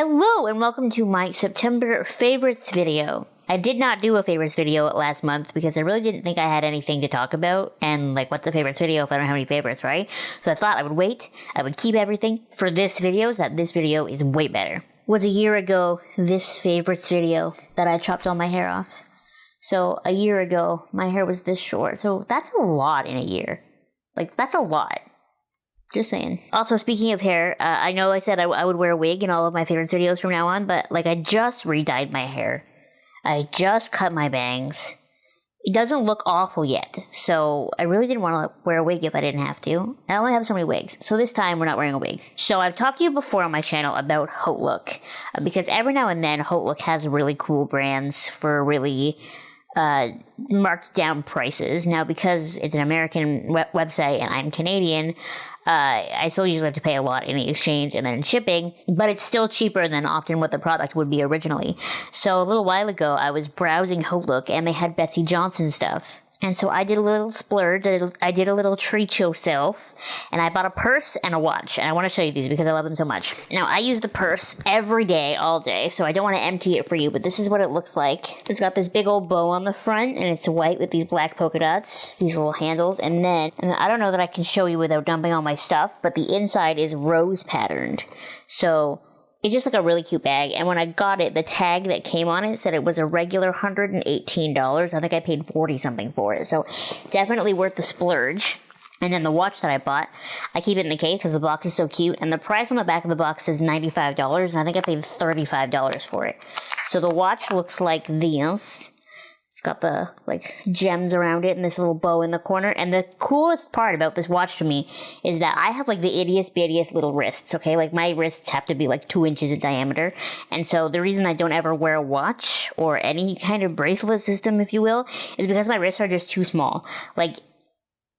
Hello and welcome to my September favorites video. I did not do a favorites video last month because I really didn't think I had anything to talk about, and like, what's a favorites video if I don't have any favorites, right? So I thought I would wait, I would keep everything for this video so that this video is way better. It was a year ago, this favorites video, that I chopped all my hair off. So a year ago, my hair was this short, so that's a lot in a year. Like, that's a lot. Just saying. Also, speaking of hair, I know I said I would wear a wig in all of my favorites videos from now on, but like, I just re-dyed my hair. I just cut my bangs. It doesn't look awful yet, so I really didn't want to wear a wig if I didn't have to. I only have so many wigs, so this time we're not wearing a wig. So I've talked to you before on my channel about Haute Look, because every now and then Haute Look has really cool brands for really marked down prices. Now, because it's an American website and I'm Canadian, I still usually have to pay a lot in the exchange and then in shipping, but it's still cheaper than often what the product would be originally. So a little while ago, I was browsing Haute Look and they had Betsey Johnson stuff. And so I did a little splurge, I did a little treat yourself, and I bought a purse and a watch. And I want to show you these because I love them so much. Now, I use the purse every day, all day, so I don't want to empty it for you, but this is what it looks like. It's got this big old bow on the front, and it's white with these black polka dots, these little handles, and I don't know that I can show you without dumping all my stuff, but the inside is rose patterned. So it's just like a really cute bag, and when I got it, the tag that came on it said it was a regular $118. I think I paid 40 something for it, so definitely worth the splurge. And then the watch that I bought, I keep it in the case because the box is so cute, and the price on the back of the box is $95, and I think I paid $35 for it. So the watch looks like this. It's got the, like, gems around it and this little bow in the corner. And the coolest part about this watch to me is that I have, like, the ittiest bittiest little wrists, okay? Like, my wrists have to be, like, 2 inches in diameter. And so the reason I don't ever wear a watch or any kind of bracelet system, if you will, is because my wrists are just too small. Like,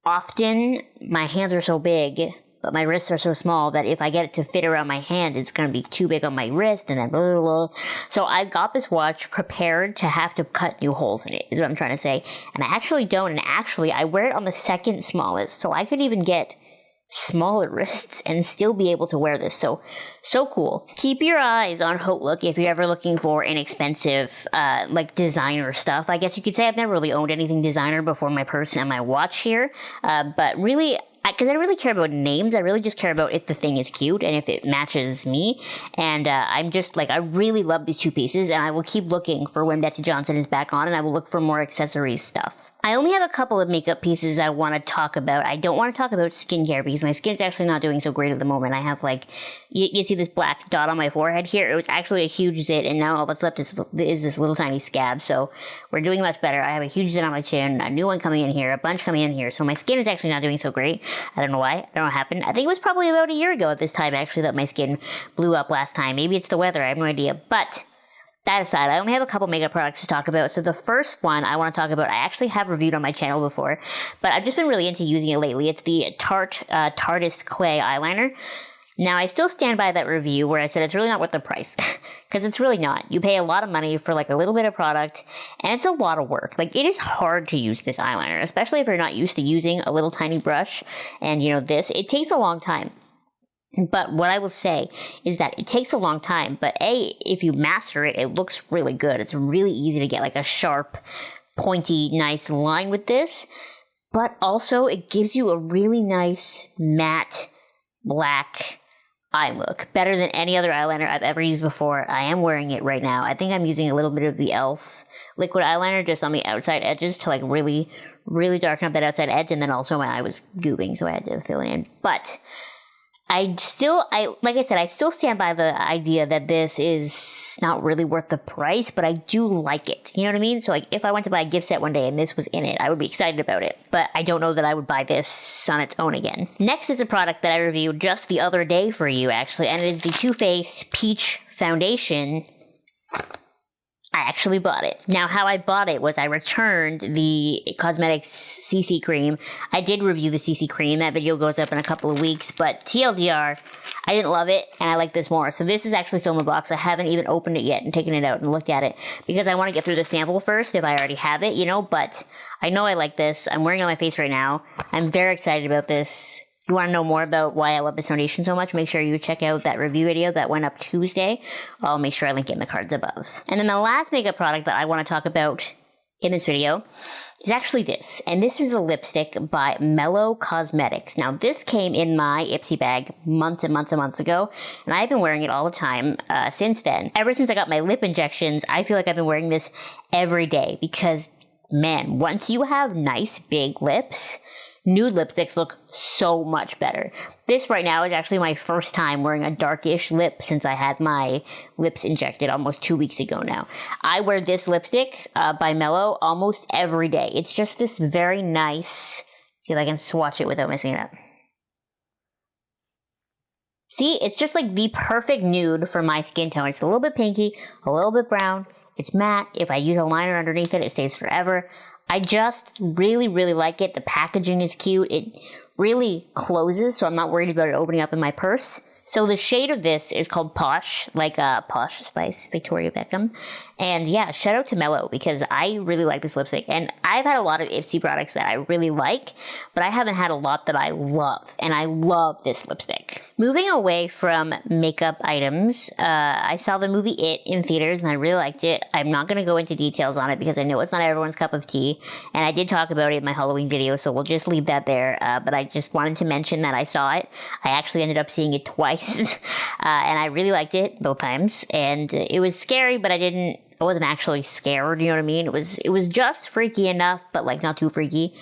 often my hands are so big, but my wrists are so small that if I get it to fit around my hand, it's going to be too big on my wrist, and then blah, blah, blah. So I got this watch prepared to have to cut new holes in it, is what I'm trying to say. And I actually don't, and actually I wear it on the second smallest, so I could even get smaller wrists and still be able to wear this. So cool. Keep your eyes on Haute Look if you're ever looking for inexpensive, like, designer stuff. I guess you could say I've never really owned anything designer before my purse and my watch here, but really, because I don't really care about names, I really just care about if the thing is cute and if it matches me. And I'm just like, I really love these two pieces, and I will keep looking for when Betsey Johnson is back on, and I will look for more accessories stuff. I only have a couple of makeup pieces I want to talk about. I don't want to talk about skincare because my skin's actually not doing so great at the moment. I have, like, you see this black dot on my forehead here? It was actually a huge zit, and now all that's left is this little tiny scab. So we're doing much better. I have a huge zit on my chin, a new one coming in here, a bunch coming in here. So my skin is actually not doing so great. I don't know why. I don't know what happened. I think it was probably about a year ago at this time, actually, that my skin blew up last time. Maybe it's the weather. I have no idea. But that aside, I only have a couple makeup products to talk about. So the first one I want to talk about, I actually have reviewed on my channel before, but I've just been really into using it lately. It's the Tarteist Clay Eyeliner. Now, I still stand by that review where I said it's really not worth the price, because it's really not. You pay a lot of money for, like, a little bit of product, and it's a lot of work. Like, it is hard to use this eyeliner, especially if you're not used to using a little tiny brush, and, you know, it takes a long time. But what I will say is that it takes a long time, but if you master it, it looks really good. It's really easy to get, like, a sharp, pointy, nice line with this, but also it gives you a really nice, matte, black eye look. Better than any other eyeliner I've ever used before. I am wearing it right now. I think I'm using a little bit of the e.l.f. liquid eyeliner just on the outside edges to, like, really, really darken up that outside edge, and then also my eye was gooping, so I had to fill it in. But like I said, I still stand by the idea that this is not really worth the price, but I do like it. You know what I mean? So, like, if I went to buy a gift set one day and this was in it, I would be excited about it. But I don't know that I would buy this on its own again. Next is a product that I reviewed just the other day for you, actually, and it is the Too Faced Peach Foundation. I actually bought it. Now, how I bought it was I returned the Cosmetics CC cream. I did review the CC cream. That video goes up in a couple of weeks, but TLDR, I didn't love it, and I like this more. So this is actually still in the box. I haven't even opened it yet and taken it out and looked at it because I want to get through the sample first if I already have it, you know, but I know I like this. I'm wearing it on my face right now. I'm very excited about this. you want to know more about why I love this foundation so much, make sure you check out that review video that went up Tuesday. I'll make sure I link it in the cards above. And then the last makeup product that I want to talk about in this video is actually this. And this is a lipstick by Mellow Cosmetics. Now, this came in my Ipsy bag months and months and months ago, and I've been wearing it all the time since then. Ever since I got my lip injections, I feel like I've been wearing this every day because, man, once you have nice big lips, nude lipsticks look so much better. This right now is actually my first time wearing a darkish lip since I had my lips injected almost 2 weeks ago now. I wear this lipstick by Mellow almost every day. It's just this very nice, see if I can swatch it without messing it up. See, it's just like the perfect nude for my skin tone. It's a little bit pinky, a little bit brown. It's matte. If I use a liner underneath it, it stays forever. I just really, really like it. The packaging is cute. It really closes, so I'm not worried about it opening up in my purse. So the shade of this is called Posh, like Posh Spice, Victoria Beckham. And yeah, shout out to Mellow because I really like this lipstick. And I've had a lot of Ipsy products that I really like, but I haven't had a lot that I love. And I love this lipstick. Moving away from makeup items, I saw the movie It in theaters and I really liked it. I'm not going to go into details on it because I know it's not everyone's cup of tea. And I did talk about it in my Halloween video, so we'll just leave that there. But I just wanted to mention that I saw it. I actually ended up seeing it twice. And I really liked it both times. And it was scary, but I wasn't actually scared, you know what I mean? It was just freaky enough, but like not too freaky.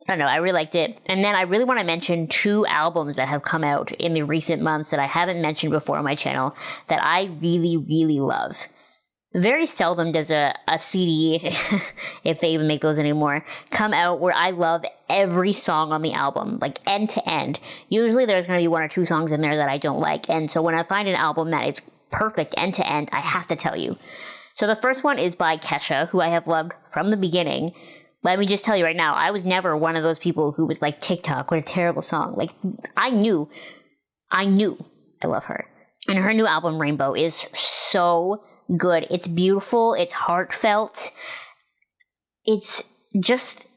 I don't know, I really liked it. And then I really want to mention 2 albums that have come out in the recent months that I haven't mentioned before on my channel that I really, really love. Very seldom does a CD, if they even make those anymore, come out where I love every song on the album, like end to end. Usually there's going to be 1 or 2 songs in there that I don't like. And so when I find an album that is perfect end to end, I have to tell you. So the first one is by Kesha, who I have loved from the beginning. Let me just tell you right now, I was never one of those people who was like, TikTok, what a terrible song. Like, I knew I love her. And her new album, Rainbow, is so good. It's beautiful. It's heartfelt. It's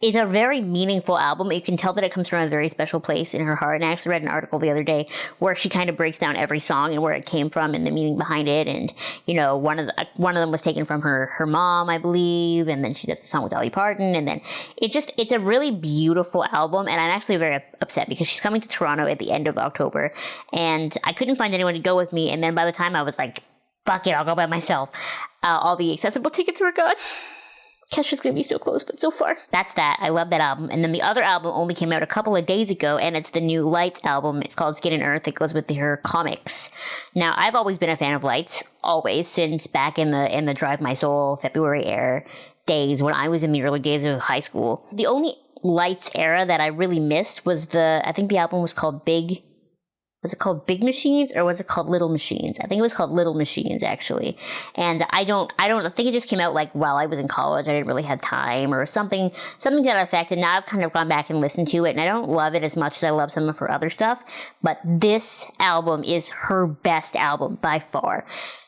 a very meaningful album. You can tell that it comes from a very special place in her heart. And I actually read an article the other day where she kind of breaks down every song and where it came from and the meaning behind it. And, you know, one of them was taken from her mom, I believe. And then she did the song with Dolly Parton. And then it's a really beautiful album. And I'm actually very upset because she's coming to Toronto at the end of October. And I couldn't find anyone to go with me. And then by the time I was like, fuck it, I'll go by myself, all the accessible tickets were gone. Kesha's gonna be so close, but so far. That's that. I love that album. And then the other album only came out a couple of days ago, and it's the new Lights album. It's called Skin and Earth. It goes with her comics. Now, I've always been a fan of Lights, always, since back in the Drive My Soul, February Air days when I was in the early days of high school. The only Lights era that I really missed was I think the album was called Big. Was it called Big Machines or was it called Little Machines? I think it was called Little Machines, actually. And I think it just came out like while I was in college. I didn't really have time or something to that effect. And now I've kind of gone back and listened to it, and I don't love it as much as I love some of her other stuff. But this album is her best album by far.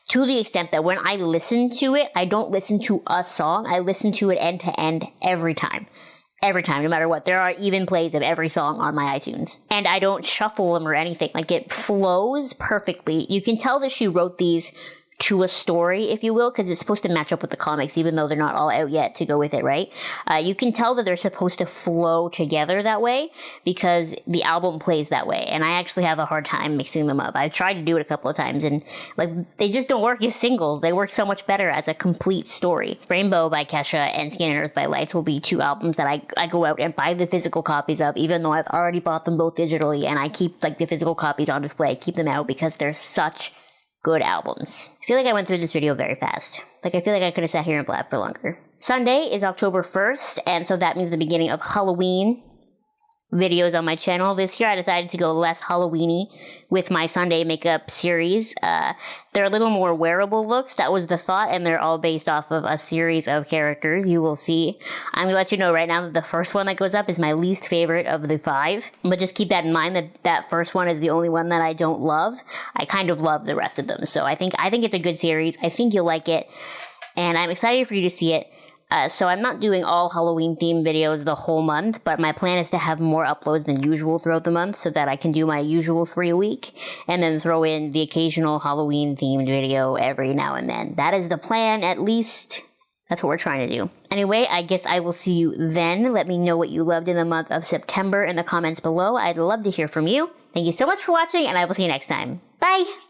To the extent that when I listen to it, I don't listen to a song. I listen to it end to end every time. Every time, no matter what. There are even plays of every song on my iTunes. And I don't shuffle them or anything. Like, it flows perfectly. You can tell that she wrote these to a story, if you will, because it's supposed to match up with the comics, even though they're not all out yet to go with it, right? You can tell that they're supposed to flow together that way because the album plays that way. And I actually have a hard time mixing them up. I've tried to do it a couple of times, and like they just don't work as singles. They work so much better as a complete story. Rainbow by Kesha and Skin and Earth by Lights will be 2 albums that I go out and buy the physical copies of, even though I've already bought them both digitally, and I keep like the physical copies on display. I keep them out because they're such good albums. I feel like I went through this video very fast. Like, I feel like I could have sat here and blabbed for longer. Sunday is October 1st, and so that means the beginning of Halloween videos on my channel. This year I decided to go less Halloween-y with my Sunday makeup series. They're a little more wearable looks. That was the thought, and they're all based off of a series of characters. You will see. I'm going to let you know right now that the first one that goes up is my least favorite of the 5. But just keep that in mind that that first one is the only one that I don't love. I kind of love the rest of them. So I think it's a good series. I think you'll like it, and I'm excited for you to see it. So I'm not doing all Halloween themed videos the whole month, but my plan is to have more uploads than usual throughout the month so that I can do my usual 3 a week and then throw in the occasional Halloween themed video every now and then. That is the plan, at least. That's what we're trying to do. Anyway, I guess I will see you then. Let me know what you loved in the month of September in the comments below. I'd love to hear from you. Thank you so much for watching, and I will see you next time. Bye!